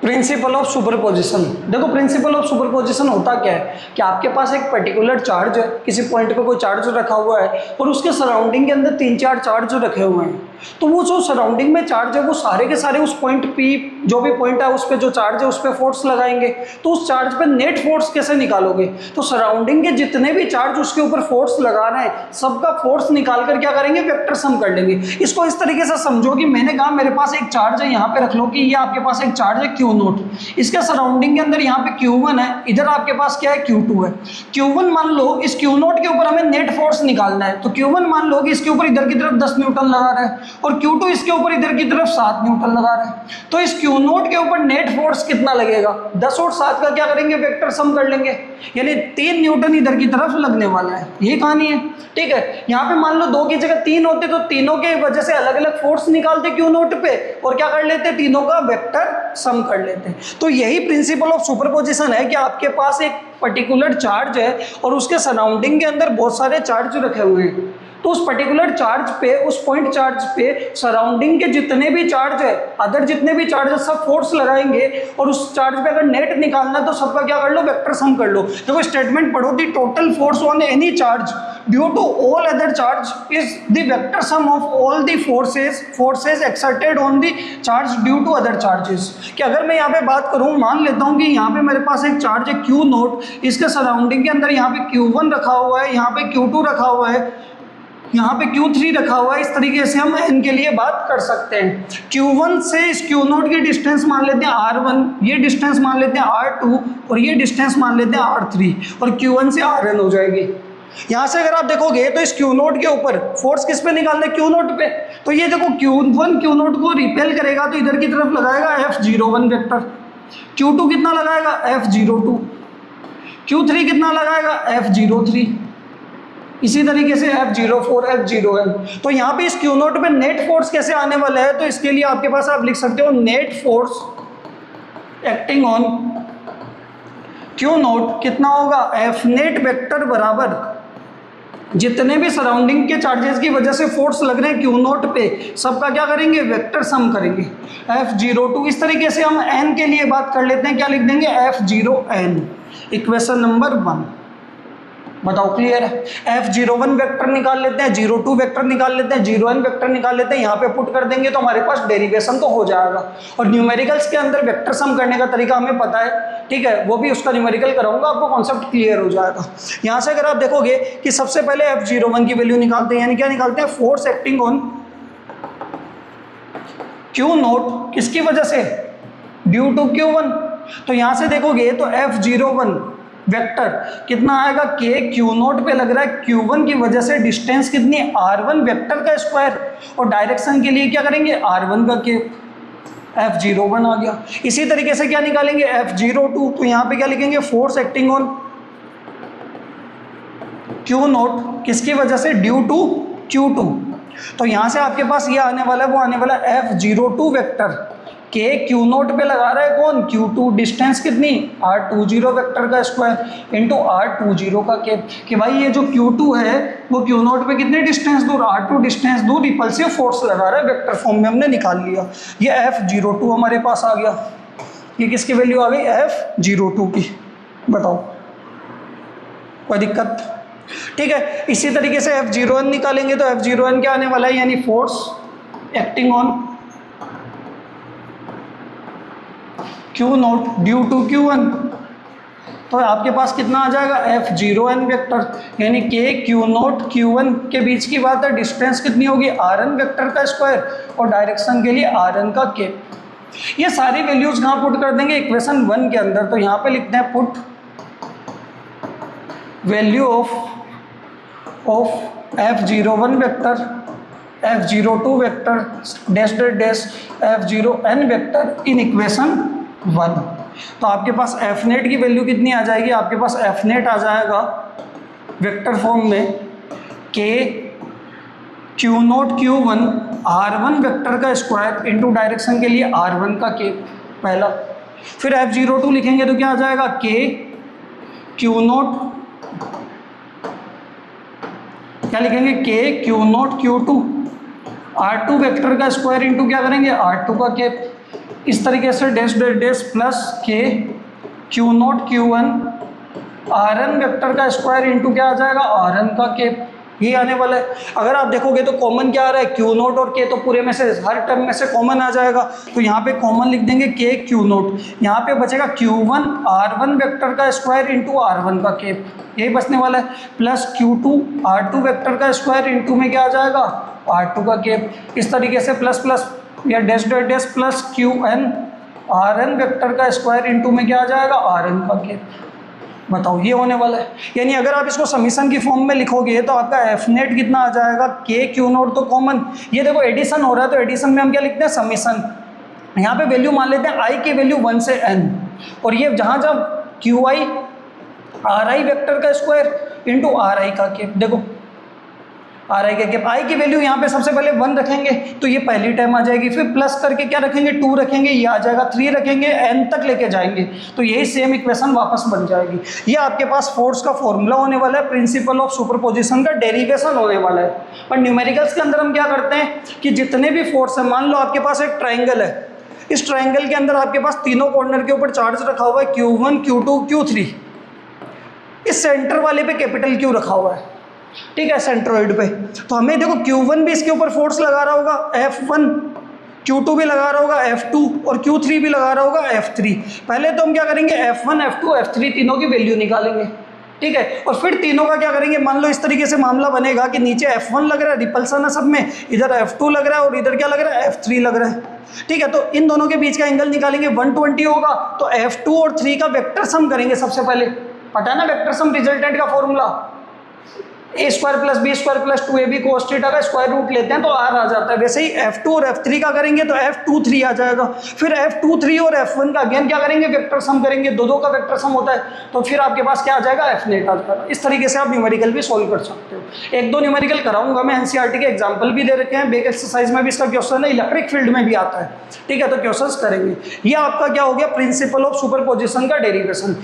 Principle of superposition. देखो principle of superposition होता क्या है कि आपके पास एक पर्टिकुलर चार्ज है, किसी पॉइंट पे कोई चार्ज रखा हुआ है और उसके सराउंडिंग के अंदर 3-4 चार्ज रखे हुए हैं। तो वो जो सराउंडिंग में चार्ज है वो सारे के सारे उस पॉइंट पी, जो भी पॉइंट है उस पर जो चार्ज है उस पर फोर्स लगाएंगे। तो उस चार्ज पे नेट फोर्स कैसे निकालोगे? तो सराउंडिंग के जितने भी चार्ज उसके ऊपर फोर्स लगा रहे हैं सबका फोर्स निकाल कर क्या करेंगे, वेक्टर सम कर लेंगे। इसको इस तरीके से समझो कि मैंने कहा मेरे पास एक चार्ज है, यहाँ पे रख लो कि ये आपके पास एक चार्ज है Q0, इसके सराउंडिंग के अंदर यहाँ पे Q1 है, इधर आपके पास क्या है Q2 है। Q1 मान लो इस Q0 के ऊपर हमें नेट फोर्स निकालना है, तो Q1 मान लो कि इसके ऊपर इधर की तरफ 10 न्यूटन लगा रहा है और Q2 इसके ऊपर इधर की तरफ 7 न्यूटन लगा रहा है। तो इस Q0 के ऊपर नेट फोर्स कितना लगेगा? 10 और 7 का क्या करेंगे, वेक्टर सम कर लेंगे, यानी 3 न्यूटन इधर की तरफ लगने वाला है। ये कहानी है, ठीक है। यहाँ पे मान लो 2 की जगह 3 होते तो तीनों के वजह से अलग अलग फोर्स निकालते Q0 पे और क्या कर लेते, तीनों का वेक्टर सम कर लेते। तो यही प्रिंसिपल ऑफ सुपरपोजिशन है कि आपके पास एक पर्टिकुलर चार्ज है और उसके सराउंडिंग के अंदर बहुत सारे चार्ज रखे हुए हैं। तो उस पर्टिकुलर चार्ज पे, उस पॉइंट चार्ज पे सराउंडिंग के जितने भी चार्ज है, अदर जितने भी चार्ज है, सब फोर्स लगाएंगे और उस चार्ज पे अगर नेट निकालना तो सबका क्या कर लो, वेक्टर सम कर लो। देखो स्टेटमेंट पढ़ो, the total force on any charge due to all other charge is the vector sum of all the forces exerted on the charge due to other charges. कि अगर मैं यहाँ पे बात करूँ, मान लेता हूँ कि यहाँ पे मेरे पास एक चार्ज है Q0, इसके सराउंडिंग के अंदर यहाँ पे Q1 रखा हुआ है, यहाँ पे Q2 रखा हुआ है, यहाँ पे Q3 रखा हुआ है। इस तरीके से हम n के लिए बात कर सकते हैं। Q1 से इस Q0 की डिस्टेंस मान लेते हैं R1, ये डिस्टेंस मान लेते हैं R2 और ये डिस्टेंस मान लेते हैं R3 और Q1 से Rn हो जाएगी। यहाँ से अगर आप देखोगे तो इस Q0 के ऊपर फोर्स किस पे निकालना है, Q0 पे। तो ये देखो Q1 Q0 को रिपेल करेगा तो इधर की तरफ लगाएगा F01 वेक्टर, Q2 कितना लगाएगा F02, Q3 कितना लगाएगा F03, इसी तरीके से F04 F0n। तो यहाँ पे इस Q0 पे नेट फोर्स कैसे आने वाला है, तो इसके लिए आपके पास आप लिख सकते हो net force acting on Q0 कितना होगा, F नेट वेक्टर बराबर जितने भी सराउंडिंग के चार्जेस की वजह से फोर्स लग रहे हैं Q0 पे सबका क्या करेंगे, वेक्टर सम करेंगे F02। इस तरीके से हम n के लिए बात कर लेते हैं, क्या लिख देंगे F0n, इक्वेशन नंबर 1। बताओ क्लियर है? F01 वेक्टर निकाल लेते हैं, 02 वेक्टर निकाल लेते हैं, 0n वेक्टर निकाल लेते हैं, यहाँ पे पुट कर देंगे तो हमारे पास डेरिवेशन तो हो जाएगा। और न्यूमेरिकल्स के अंदर वेक्टर सम करने का तरीका हमें पता है, ठीक है, वो भी उसका न्यूमेरिकल कराऊंगा, आपको कॉन्सेप्ट क्लियर हो जाएगा। यहाँ से अगर आप देखोगे कि सबसे पहले F01 की वैल्यू निकालते हैं, यानी क्या निकालते हैं, फोर्स एक्टिंग ऑन Q0 किसकी वजह से, ड्यू टू Q1। तो यहाँ से देखोगे तो F01 वेक्टर कितना आएगा, K Q0 पे लग रहा है Q1 की वजह से डिस्टेंस कितनी, R1 वेक्टर का स्क्वायर, और डायरेक्शन के लिए क्या करेंगे, R1 का K, F01 आ गया। इसी तरीके से क्या निकालेंगे, F02, तो यहाँ पे क्या लिखेंगे, फोर्स एक्टिंग ऑन Q0 किसकी वजह से, ड्यू टू Q2। तो यहाँ से आपके पास ये आने वाला है, वो आने वाला है F02 वेक्टर, K Q0 पे लगा रहा है कौन, Q2, डिस्टेंस कितनी, R20 वेक्टर का स्क्वायर इंटू R20 का K। कि भाई ये जो Q2 है वो Q0 पे कितने डिस्टेंस दूर, R2 डिस्टेंस दूर रिपल्सिव फोर्स लगा रहा है, वेक्टर फॉर्म में हमने निकाल लिया। ये F02 हमारे पास आ गया, ये किसकी वैल्यू आ गई, F02 की। बताओ कोई दिक्कत, ठीक है। इसी तरीके से F01 निकालेंगे तो F01 क्या आने वाला है, यानी force acting on Q0 due to Q1। तो आपके पास कितना आ जाएगा, F01 वेक्टर, यानी K Q0 Q1 के बीच की बात है, डिस्टेंस कितनी होगी, Rn वेक्टर का स्क्वायर, और डायरेक्शन के लिए Rn का K। ये सारी वैल्यूज कहाँ पुट कर देंगे, इक्वेशन 1 के अंदर। तो यहाँ पे लिखते हैं put value of F01 vector, F02 vector dash dash F0n vector in equation 1। तो आपके पास F नेट की वैल्यू कितनी आ जाएगी, आपके पास F नेट आ जाएगा वेक्टर फॉर्म में K Q0 Q1 R1 vector का स्क्वायर इंटू डायरेक्शन के लिए R1 का K पहला। फिर F02 लिखेंगे तो क्या आ जाएगा, K Q0, क्या लिखेंगे, K Q0 Q2 R2 vector का स्क्वायर इंटू क्या करेंगे, R2 का K। इस तरीके से dash dash dash plus K Q not Q one R N vector का स्क्वायर इंटू क्या आ जाएगा आर एन का के, ये आने वाला है। अगर आप देखोगे तो कॉमन क्या आ रहा है क्यू नोट और के, तो पूरे में से हर टर्म में से कॉमन आ जाएगा, तो यहाँ पे कॉमन लिख देंगे के क्यू नोट, यहाँ पे बचेगा Q one R one vector का स्क्वायर इंटू आर वन का के, यही बचने वाला है, plus Q two R two vector का स्क्वायर इंटू में क्या आ जाएगा आर टू का के। इस तरीके से प्लस प्लस या dash dash dash plus Q N R N vector का स्क्वायर इंटू में क्या आ जाएगा आर एन का के। बताओ ये होने वाला है। यानी अगर आप इसको समीशन की फॉर्म में लिखोगे तो आपका एफ नेट कितना आ जाएगा के क्यू नोट तो कॉमन, ये देखो एडिशन हो रहा है तो एडिशन में हम क्या लिखते हैं समीशन, यहाँ पे वैल्यू मान लेते हैं आई की वैल्यू 1 से n, और ये जहाँ जहाँ Q I R I vector का स्क्वायर इंटू आर आई का केप, देखो आर आई का केप, आई की वैल्यू यहाँ पे सबसे पहले 1 रखेंगे तो ये पहली टाइम आ जाएगी, फिर प्लस करके क्या रखेंगे 2 रखेंगे ये आ जाएगा, 3 रखेंगे n तक लेके जाएंगे तो यही सेम इक्वेशन वापस बन जाएगी। ये आपके पास फोर्स का फॉर्मूला होने वाला है, प्रिंसिपल ऑफ सुपरपोजिशन का डेरिवेशन होने वाला है। पर न्यूमेरिकल्स के अंदर हम क्या करते हैं कि जितने भी फोर्स है, मान लो आपके पास एक ट्राइंगल है, इस ट्राइंगल के अंदर आपके पास तीनों कॉर्नर के ऊपर चार्ज रखा हुआ है Q1 Q2 Q3, इस सेंटर वाले पे कैपिटल Q रखा हुआ है, ठीक है, सेंट्रोइड पे। तो हमें देखो Q1 भी इसके ऊपर फोर्स लगा रहा होगा F1, Q2 भी लगा रहा होगा F2 और Q3 भी लगा रहा होगा F3। पहले तो हम क्या करेंगे F1 F2 F3 तीनों की वैल्यू निकालेंगे, ठीक है, और फिर तीनों का क्या करेंगे, मान लो इस तरीके से मामला बनेगा कि नीचे F1 लग रहा है, रिपल्सन है सब में, इधर F2 लग रहा है और इधर क्या लग रहा है F3 लग रहा है, ठीक है। तो इन दोनों के बीच का एंगल निकालेंगे 120 होगा, तो F2 और 3 का वेक्टर सम करेंगे सबसे पहले, पता है ना वेक्टर सम रिजल्टेंट का formula, A square plus B square plus 2ab cos theta का स्क्वायर रूट लेते हैं तो r आ जाता है। वैसे ही F2 और F3 का करेंगे तो F23 आ जाएगा, फिर F23 और F1 का अगेन क्या करेंगे वेक्टर सम करेंगे, दो का वेक्टर सम होता है, तो फिर आपके पास क्या आ जाएगा F नेट आ जाएगा। इस तरीके से आप न्यूमेरिकल भी सोल्व कर सकते हो। एक दो न्यूमेरिकल कराऊंगा मैं, एनसीईआरटी के एग्जाम्पल भी दे रखे हैं, बेक एक्सरसाइज में भी इसका क्वेश्चन है, इलेक्ट्रिक फील्ड में भी आता है, ठीक है, तो क्वेश्चन करेंगे। ये आपका क्या हो गया प्रिंसिपल ऑफ सुपरपोजिशन का डेरिवेशन।